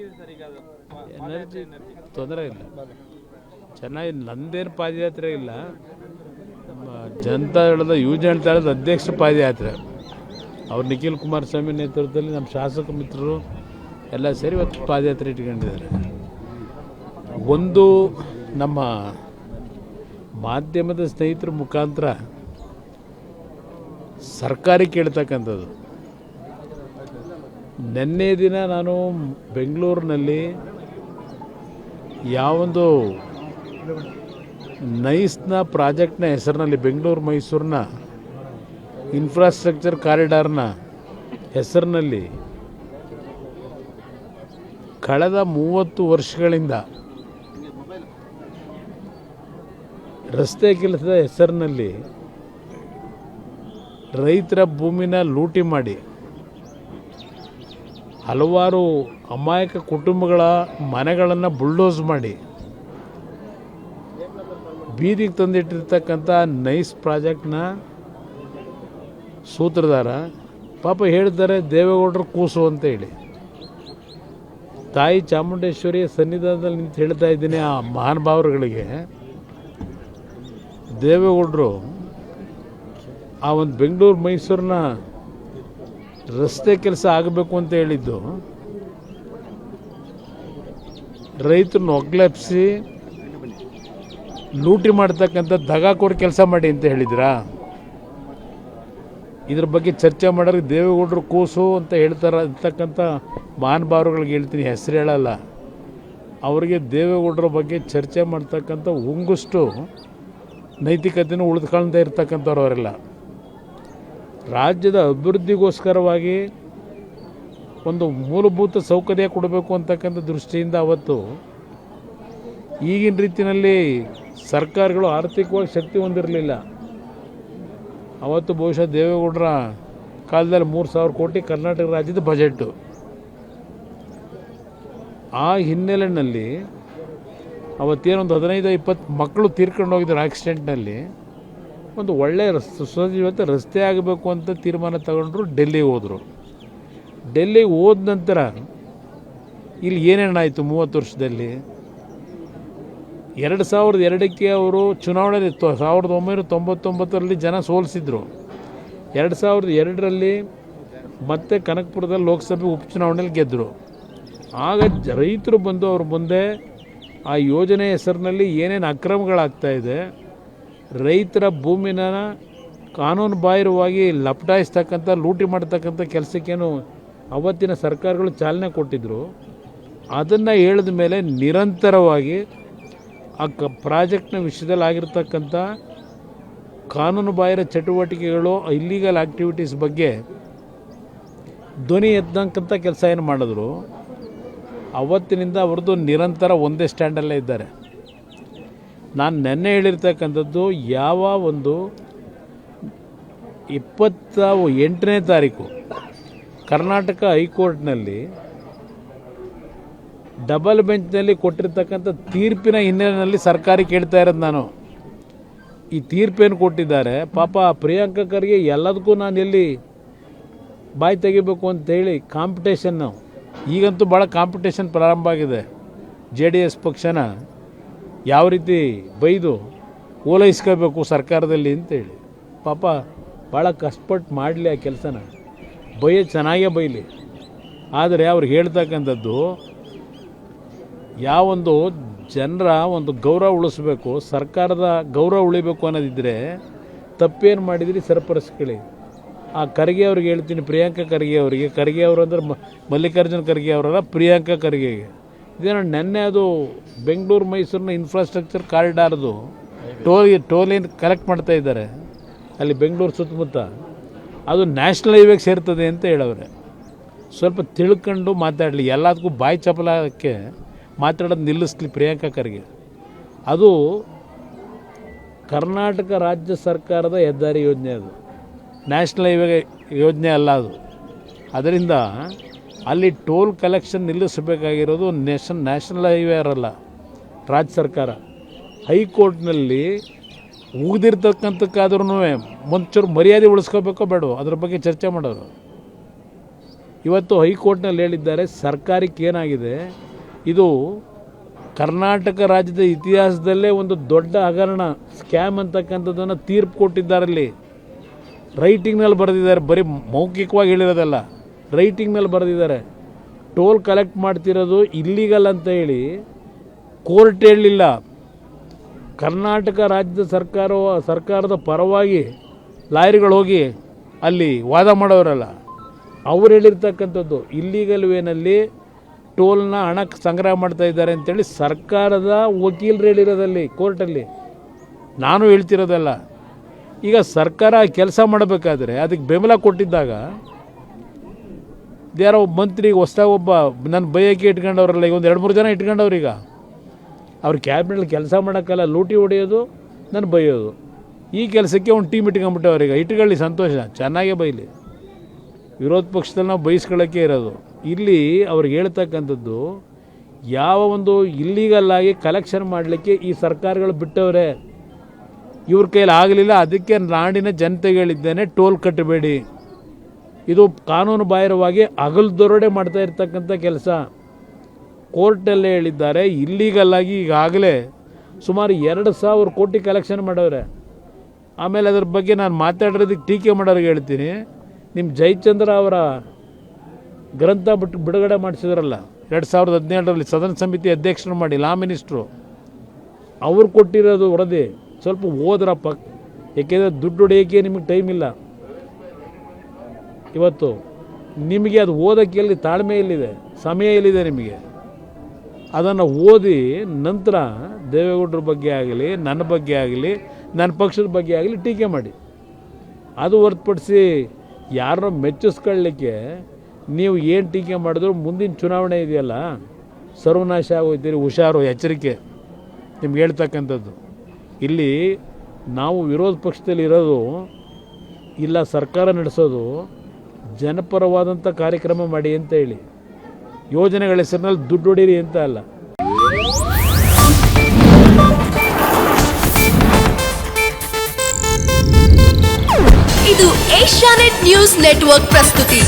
ಹೇಗಿದೆ ಸರ್ ಈಗ ಅದು ಎನರ್ಜಿ ತೊಂದರೆ ಇಲ್ಲ, ಚೆನ್ನಾಗಿ. ನಂದೇನು ಪಾದಯಾತ್ರೆ ಇಲ್ಲ, ನಮ್ಮ ಜನತಾದಳದ ಯುವಜನತಾದಳದ ಅಧ್ಯಕ್ಷ ಪಾದಯಾತ್ರೆ ಅವ್ರು ನಿಖಿಲ್ ಕುಮಾರಸ್ವಾಮಿ ನೇತೃತ್ವದಲ್ಲಿ ನಮ್ಮ ಶಾಸಕ ಮಿತ್ರರು ಎಲ್ಲ ಸೇರಿ ಇವತ್ತು ಪಾದಯಾತ್ರೆ ಇಟ್ಕೊಂಡಿದ್ದಾರೆ. ಒಂದು ನಮ್ಮ ಮಾಧ್ಯಮದ ಸ್ನೇಹಿತರ ಮುಖಾಂತರ ಸರ್ಕಾರಿ ಕೇಳ್ತಕ್ಕಂಥದ್ದು. ನಿನ್ನೆ ದಿನ ನಾನು ಬೆಂಗಳೂರಿನಲ್ಲಿ ಯಾವೊಂದು ನೈಸ್ನ ಪ್ರಾಜೆಕ್ಟ್ನ ಹೆಸರಿನಲ್ಲಿ ಬೆಂಗಳೂರು ಮೈಸೂರಿನ ಇನ್ಫ್ರಾಸ್ಟ್ರಕ್ಚರ್ ಕಾರಿಡಾರ್ನ ಹೆಸರಿನಲ್ಲಿ ಕಳೆದ 30 ವರ್ಷಗಳಿಂದ ರಸ್ತೆ ಕೆಲಸದ ಹೆಸರಿನಲ್ಲಿ ರೈತರ ಭೂಮಿನ ಲೂಟಿ ಮಾಡಿ ಹಲವಾರು ಅಮಾಯಕ ಕುಟುಂಬಗಳ ಮನೆಗಳನ್ನು ಬುಲ್ಡೋಸ್ ಮಾಡಿ ಬೀದಿಗೆ ತಂದಿಟ್ಟಿರ್ತಕ್ಕಂಥ ನೈಸ್ ಪ್ರಾಜೆಕ್ಟ್ನ ಸೂತ್ರಧಾರ ಪಾಪ ಹೇಳ್ತಾರೆ ದೇವೇಗೌಡರು ಕೂಸು ಅಂತ ಹೇಳಿ. ತಾಯಿ ಚಾಮುಂಡೇಶ್ವರಿಯ ಸನ್ನಿಧಾನದಲ್ಲಿ ನಿಂತು ಹೇಳ್ತಾ ಇದ್ದೀನಿ ಆ ಮಹಾನುಭಾವರುಗಳಿಗೆ, ದೇವೇಗೌಡರು ಆ ಒಂದು ಬೆಂಗಳೂರು ಮೈಸೂರಿನ ರಸ್ತೆ ಕೆಲಸ ಆಗಬೇಕು ಅಂತ ಹೇಳಿದ್ದು ರೈತರನ್ನ ಒಗ್ಲೆಪ್ಸಿ ಲೂಟಿ ಮಾಡ್ತಕ್ಕಂಥ ದಗಾಕೋರ್ ಕೆಲಸ ಮಾಡಿ ಅಂತ ಹೇಳಿದ್ರಾ? ಇದ್ರ ಬಗ್ಗೆ ಚರ್ಚೆ ಮಾಡೋರಿಗೆ ದೇವೇಗೌಡರು ಕೂಸು ಅಂತ ಇರ್ತಕ್ಕಂಥ ಮಹಾನುಭಾವರುಗಳಿಗೆ ಹೇಳ್ತೀನಿ, ಹೆಸರು ಹೇಳಲ್ಲ. ಅವರಿಗೆ ದೇವೇಗೌಡರ ಬಗ್ಗೆ ಚರ್ಚೆ ಮಾಡ್ತಕ್ಕಂಥ ಒಂಗುಷ್ಟು ನೈತಿಕತೆಯೂ ಉಳಿದುಕೊಳ್ತಾ ಇರ್ತಕ್ಕಂಥವ್ರು ಅವರೆಲ್ಲ. ರಾಜ್ಯದ ಅಭಿವೃದ್ಧಿಗೋಸ್ಕರವಾಗಿ ಒಂದು ಮೂಲಭೂತ ಸೌಕರ್ಯ ಕೊಡಬೇಕು ಅಂತಕ್ಕಂಥ ದೃಷ್ಟಿಯಿಂದ ಅವತ್ತು ಈಗಿನ ರೀತಿಯಲ್ಲಿ ಸರ್ಕಾರಗಳು ಆರ್ಥಿಕವಾಗಿ ಶಕ್ತಿ ಹೊಂದಿರಲಿಲ್ಲ. ಅವತ್ತು ಬಹುಶಃ ದೇವೇಗೌಡರ ಕಾಲದಲ್ಲಿ 3,000 ಕೋಟಿ ಕರ್ನಾಟಕ ರಾಜ್ಯದ ಬಜೆಟ್ಟು. ಆ ಹಿನ್ನೆಲೆಯಲ್ಲಿ ಅವತ್ತೇನೊಂದು 15-20 ಮಕ್ಕಳು ತೀರ್ಕೊಂಡು ಹೋಗಿದ್ದಾರೆ ಆಕ್ಸಿಡೆಂಟ್ನಲ್ಲಿ. ಒಂದು ಒಳ್ಳೆಯ ಸುಸಜ್ಜಿತ ರಸ್ತೆ ಆಗಬೇಕು ಅಂತ ತೀರ್ಮಾನ ತಗೊಂಡ್ರು. ಡೆಲ್ಲಿಗೆ ಹೋದರು. ಡೆಲ್ಲಿಗೆ ಹೋದ ನಂತರ ಇಲ್ಲಿ ಏನೇನಾಯಿತು 30 ವರ್ಷದಲ್ಲಿ? 2002ಕ್ಕೆ ಅವರು ಚುನಾವಣೆ 1999ರಲ್ಲಿ ಜನ ಸೋಲಿಸಿದ್ರು. 2002ರಲ್ಲಿ ಮತ್ತೆ ಕನಕಪುರದಲ್ಲಿ ಲೋಕಸಭೆ ಉಪಚುನಾವಣೆಯಲ್ಲಿ ಗೆದ್ದರು. ಆಗ ರೈತರು ಬಂದು ಅವ್ರ ಮುಂದೆ ಆ ಯೋಜನೆ ಹೆಸರಿನಲ್ಲಿ ಏನೇನು ಅಕ್ರಮಗಳಾಗ್ತಾಯಿದೆ, ರೈತರ ಭೂಮಿನ ಕಾನೂನು ಬಾಹಿರವಾಗಿ ಲಪಟಾಯಿಸ್ತಕ್ಕಂಥ ಲೂಟಿ ಮಾಡ್ತಕ್ಕಂಥ ಕೆಲಸಕ್ಕೇನು ಅವತ್ತಿನ ಸರ್ಕಾರಗಳು ಚಾಲನೆ ಕೊಟ್ಟಿದ್ದರು. ಅದನ್ನು ಹೇಳಿದ ಮೇಲೆ ನಿರಂತರವಾಗಿ ಆ ಪ್ರಾಜೆಕ್ಟ್ನ ವಿಷಯದಲ್ಲಿ ಆಗಿರ್ತಕ್ಕಂಥ ಕಾನೂನು ಬಾಹಿರ ಚಟುವಟಿಕೆಗಳು, ಇಲ್ಲೀಗಲ್ ಆ್ಯಕ್ಟಿವಿಟೀಸ್ ಬಗ್ಗೆ ಧ್ವನಿ ಎತ್ತಕ್ಕಂಥ ಕೆಲಸ ಏನು ಮಾಡಿದ್ರು. ಅವತ್ತಿನಿಂದ ಅವ್ರದ್ದು ನಿರಂತರ ಒಂದೇ ಸ್ಟ್ಯಾಂಡಲ್ಲೇ ಇದ್ದಾರೆ. ನಾನು ನೆನ್ನೆ ಹೇಳಿರ್ತಕ್ಕಂಥದ್ದು, ಯಾವ ಒಂದು 28ನೇ ತಾರೀಕು ಕರ್ನಾಟಕ ಹೈಕೋರ್ಟ್ನಲ್ಲಿ ಡಬಲ್ ಬೆಂಚ್ನಲ್ಲಿ ಕೊಟ್ಟಿರ್ತಕ್ಕಂಥ ತೀರ್ಪಿನ ಹಿನ್ನೆಲೆಯಲ್ಲಿ ಸರ್ಕಾರಿ ಕೇಳ್ತಾ ಇರೋದು ನಾನು. ಈ ತೀರ್ಪೇನು ಕೊಟ್ಟಿದ್ದಾರೆ, ಪಾಪ ಪ್ರಿಯಾಂಕಾ ಖರ್ಗೆ ಎಲ್ಲದಕ್ಕೂ ನಾನು ಎಲ್ಲಿ ಬಾಯಿ ತೆಗಿಬೇಕು ಅಂತೇಳಿ ಕಾಂಪಿಟೇಷನ್ನು, ಈಗಂತೂ ಭಾಳ ಕಾಂಪಿಟೇಷನ್ ಪ್ರಾರಂಭ ಆಗಿದೆ. JDS ಪಕ್ಷನ ಯಾವ ರೀತಿ ಬೈದು ಓಲೈಸ್ಕೋಬೇಕು ಸರ್ಕಾರದಲ್ಲಿ ಅಂತೇಳಿ. ಪಾಪ ಭಾಳ ಕಷ್ಟಪಟ್ಟು ಮಾಡಲಿ ಆ ಕೆಲಸನ, ಚೆನ್ನಾಗೇ ಬೈಲಿ. ಆದರೆ ಅವ್ರಿಗೆ ಹೇಳ್ತಕ್ಕಂಥದ್ದು, ಯಾವೊಂದು ಜನರ ಒಂದು ಗೌರವ ಉಳಿಸ್ಬೇಕು, ಸರ್ಕಾರದ ಗೌರವ ಉಳಿಬೇಕು ಅನ್ನೋದಿದ್ದರೆ ತಪ್ಪೇನು ಮಾಡಿದಿರಿ ಸರಿಪಡಿಸ್ಕೊಳ್ಳಿ. ಆ ಖರ್ಗೆ ಅವ್ರಿಗೆ ಹೇಳ್ತೀನಿ, ಪ್ರಿಯಾಂಕಾ ಖರ್ಗೆ ಅವರಿಗೆ, ಖರ್ಗೆ ಅವರು ಅಂದ್ರೆ ಮಲ್ಲಿಕಾರ್ಜುನ ಖರ್ಗೆ ಅವರಲ್ಲ, ಪ್ರಿಯಾಂಕಾ ಖರ್ಗೆಗೆ. ಇದೇನೋ ನೆನ್ನೆ ಅದು ಬೆಂಗಳೂರು ಮೈಸೂರಿನ ಇನ್ಫ್ರಾಸ್ಟ್ರಕ್ಚರ್ ಕಾರಿಡಾರ್ದು ಟೋಲ್ ಏನು ಕಲೆಕ್ಟ್ ಮಾಡ್ತಾ ಇದ್ದಾರೆ ಅಲ್ಲಿ ಬೆಂಗಳೂರು ಸುತ್ತಮುತ್ತ, ಅದು ನ್ಯಾಷನಲ್ ಹೈವೇಗೆ ಸೇರ್ತದೆ ಅಂತ ಹೇಳವ್ರೆ. ಸ್ವಲ್ಪ ತಿಳ್ಕೊಂಡು ಮಾತಾಡಲಿ, ಎಲ್ಲದಕ್ಕೂ ಬಾಯಿ ಚಪಲಕ್ಕೆ ಮಾತಾಡೋದು ನಿಲ್ಲಿಸ್ಲಿ ಪ್ರಿಯಾಂಕಾ ಖರ್ಗೆ. ಅದು ಕರ್ನಾಟಕ ರಾಜ್ಯ ಸರ್ಕಾರದ ಹೆದ್ದಾರಿ ಯೋಜನೆ, ಅದು ನ್ಯಾಷನಲ್ ಹೈವೇ ಯೋಜನೆ ಅಲ್ಲ ಅದು. ಅದರಿಂದ ಅಲ್ಲಿ ಟೋಲ್ ಕಲೆಕ್ಷನ್ ನಿಲ್ಲಿಸಬೇಕಾಗಿರೋದು ನ್ಯಾಷನಲ್ ಹೈವೇ ಅಲ್ಲ, ರಾಜ್ಯ ಸರ್ಕಾರ. ಹೈಕೋರ್ಟ್ನಲ್ಲಿ ಉಗಿದಿರ್ತಕ್ಕಂಥಕ್ಕಾದ್ರೂ ಮುಂಚೂರು ಮರ್ಯಾದೆ ಉಳಿಸ್ಕೋಬೇಕೋ ಬೇಡೋ ಅದ್ರ ಬಗ್ಗೆ ಚರ್ಚೆ ಮಾಡೋರು. ಇವತ್ತು ಹೈಕೋರ್ಟ್ನಲ್ಲಿ ಹೇಳಿದ್ದಾರೆ, ಸರ್ಕಾರಕ್ಕೆ ಏನಾಗಿದೆ, ಇದು ಕರ್ನಾಟಕ ರಾಜ್ಯದ ಇತಿಹಾಸದಲ್ಲೇ ಒಂದು ದೊಡ್ಡ ಹಗರಣ, ಸ್ಕ್ಯಾಮ್ ಅಂತಕ್ಕಂಥದ್ದನ್ನು ತೀರ್ಪು ಕೊಟ್ಟಿದ್ದಾರಲ್ಲಿ. ರೈಟಿಂಗ್ನಲ್ಲಿ ಬರೆದಿದ್ದಾರೆ, ಬರೀ ಮೌಖಿಕವಾಗಿ ಹೇಳಿರೋದಲ್ಲ, ರೈಟಿಂಗ್ನಲ್ಲಿ ಬರೆದಿದ್ದಾರೆ. ಟೋಲ್ ಕಲೆಕ್ಟ್ ಮಾಡ್ತಿರೋದು ಇಲ್ಲೀಗಲ್ ಅಂತ ಹೇಳಿ ಕೋರ್ಟ್ ಹೇಳಲಿಲ್ಲ. ಕರ್ನಾಟಕ ರಾಜ್ಯದ ಸರ್ಕಾರದ ಪರವಾಗಿ ಲಾಯರ್ಗಳು ಹೋಗಿ ಅಲ್ಲಿ ವಾದ ಮಾಡೋರಲ್ಲ, ಅವ್ರು ಹೇಳಿರ್ತಕ್ಕಂಥದ್ದು ಇಲ್ಲೀಗಲ್ ವೇನಲ್ಲಿ ಟೋಲ್ನ ಹಣ ಸಂಗ್ರಹ ಮಾಡ್ತಾ ಇದ್ದಾರೆ ಅಂತೇಳಿ ಸರ್ಕಾರದ ವಕೀಲರು ಹೇಳಿರೋದಲ್ಲಿ ಕೋರ್ಟಲ್ಲಿ. ನಾನು ಹೇಳ್ತಿರೋದಲ್ಲ. ಈಗ ಸರ್ಕಾರ ಕೆಲಸ ಮಾಡಬೇಕಾದ್ರೆ ಅದಕ್ಕೆ ಬೆಂಬಲ ಕೊಟ್ಟಿದ್ದಾಗ ಯಾರೋ ಒಬ್ಬ ಮಂತ್ರಿಗೆ ಹೊಸ್ದಾಗಿ ಒಬ್ಬ ನನ್ನ ಬೈಯಕ್ಕೆ ಇಟ್ಕೊಂಡವ್ರಲ್ಲ, ಈಗ ಒಂದು 2-3 ಜನ ಇಟ್ಕೊಂಡವ್ರೀಗ. ಅವ್ರ ಕ್ಯಾಬಿನೆಟ್ ಕೆಲಸ ಮಾಡೋಕ್ಕಲ್ಲ, ಲೂಟಿ ಹೊಡೆಯೋದು, ನಾನು ಬೈಯೋದು. ಈ ಕೆಲಸಕ್ಕೆ ಒಂದು ಟೀಮ್ ಇಟ್ಕೊಂಡ್ಬಿಟ್ಟವ್ರೀಗ. ಇಟ್ಕೊಳ್ಳಿ, ಸಂತೋಷ, ಚೆನ್ನಾಗೇ ಬೈಲಿ. ವಿರೋಧ ಪಕ್ಷದಲ್ಲಿ ನಾವು ಬಯಸ್ಕೊಳ್ಳೋಕ್ಕೆ ಇರೋದು. ಇಲ್ಲಿ ಅವ್ರಿಗೆ ಹೇಳ್ತಕ್ಕಂಥದ್ದು, ಯಾವ ಒಂದು ಇಲ್ಲೀಗಲ್ಲಾಗಿ ಕಲೆಕ್ಷನ್ ಮಾಡಲಿಕ್ಕೆ ಈ ಸರ್ಕಾರಗಳು ಬಿಟ್ಟವ್ರೆ, ಇವ್ರ ಕೈಲಿ ಆಗಲಿಲ್ಲ. ಅದಕ್ಕೆ ನಾಡಿನ ಜನತೆಗೆ ಹೇಳಿದ್ದೇನೆ, ಟೋಲ್ ಕಟ್ಟಬೇಡಿ. ಇದು ಕಾನೂನು ಬಾಹಿರವಾಗಿ ಹಗಲು ಮಾಡ್ತಾ ಇರ್ತಕ್ಕಂಥ ಕೆಲಸ. ಕೋರ್ಟಲ್ಲೇ ಹೇಳಿದ್ದಾರೆ, ಇಲ್ಲೀಗಲ್ಲಾಗಿ ಈಗಾಗಲೇ ಸುಮಾರು 2,000 ಕೋಟಿ ಕಲೆಕ್ಷನ್ ಮಾಡವ್ರೆ. ಆಮೇಲೆ ಅದ್ರ ಬಗ್ಗೆ ನಾನು ಮಾತಾಡೋದಕ್ಕೆ ಟೀಕೆ ಮಾಡೋರಿಗೆ ಹೇಳ್ತೀನಿ, ನಿಮ್ಮ ಜಯಚಂದ್ರ ಅವರ ಗ್ರಂಥ ಬಿಡುಗಡೆ ಮಾಡಿಸಿದ್ರಲ್ಲ 2017ರಲ್ಲಿ, ಸದನ ಸಮಿತಿ ಅಧ್ಯಕ್ಷರು ಮಾಡಿ, ಲಾ ಮಿನಿಸ್ಟ್ರು, ಅವ್ರು ಕೊಟ್ಟಿರೋದು ವರದಿ ಸ್ವಲ್ಪ ಓದ್ರಪ್ಪ. ಏಕೆಂದರೆ ದುಡ್ಡು ಹೊಡೆಯೋಕ್ಕೆ ನಿಮಗೆ ಟೈಮ್ ಇಲ್ಲ. ಇವತ್ತು ನಿಮಗೆ ಅದು ಓದೋಕ್ಕೆ ಎಲ್ಲಿ ತಾಳ್ಮೆ ಎಲ್ಲಿದೆ, ಸಮಯ ಎಲ್ಲಿದೆ ನಿಮಗೆ? ಅದನ್ನು ಓದಿ ನಂತರ ದೇವೇಗೌಡರ ಬಗ್ಗೆ ಆಗಲಿ, ನನ್ನ ಬಗ್ಗೆ ಆಗಲಿ, ನನ್ನ ಪಕ್ಷದ ಬಗ್ಗೆ ಆಗಲಿ ಟೀಕೆ ಮಾಡಿ. ಅದು ಹೊರತುಪಡಿಸಿ ಯಾರನ್ನೋ ಮೆಚ್ಚಿಸ್ಕೊಳ್ಳಲಿಕ್ಕೆ ನೀವು ಏನು ಟೀಕೆ ಮಾಡಿದ್ರು ಮುಂದಿನ ಚುನಾವಣೆ ಇದೆಯಲ್ಲ, ಸರ್ವನಾಶ ಆಗೋಯ್ತೀರಿ. ಹುಷಾರು, ಎಚ್ಚರಿಕೆ ನಿಮ್ಗೆ ಹೇಳ್ತಕ್ಕಂಥದ್ದು. ಇಲ್ಲಿ ನಾವು ವಿರೋಧ ಪಕ್ಷದಲ್ಲಿ ಇರೋದು ಇಲ್ಲ, ಸರ್ಕಾರ ನಡೆಸೋದು ಜನಪರವಾದಂಥ ಕಾರ್ಯಕ್ರಮ ಮಾಡಿ ಅಂತ ಹೇಳಿ, ಯೋಜನೆಗಳ ಹೆಸರಿನಲ್ಲಿ ದುಡ್ಡು ಹೊಡೀರಿ ಅಂತ ಅಲ್ಲ. ಇದು ಏಷ್ಯಾನೆಟ್ ನ್ಯೂಸ್ ನೆಟ್ವರ್ಕ್ ಪ್ರಸ್ತುತಿ.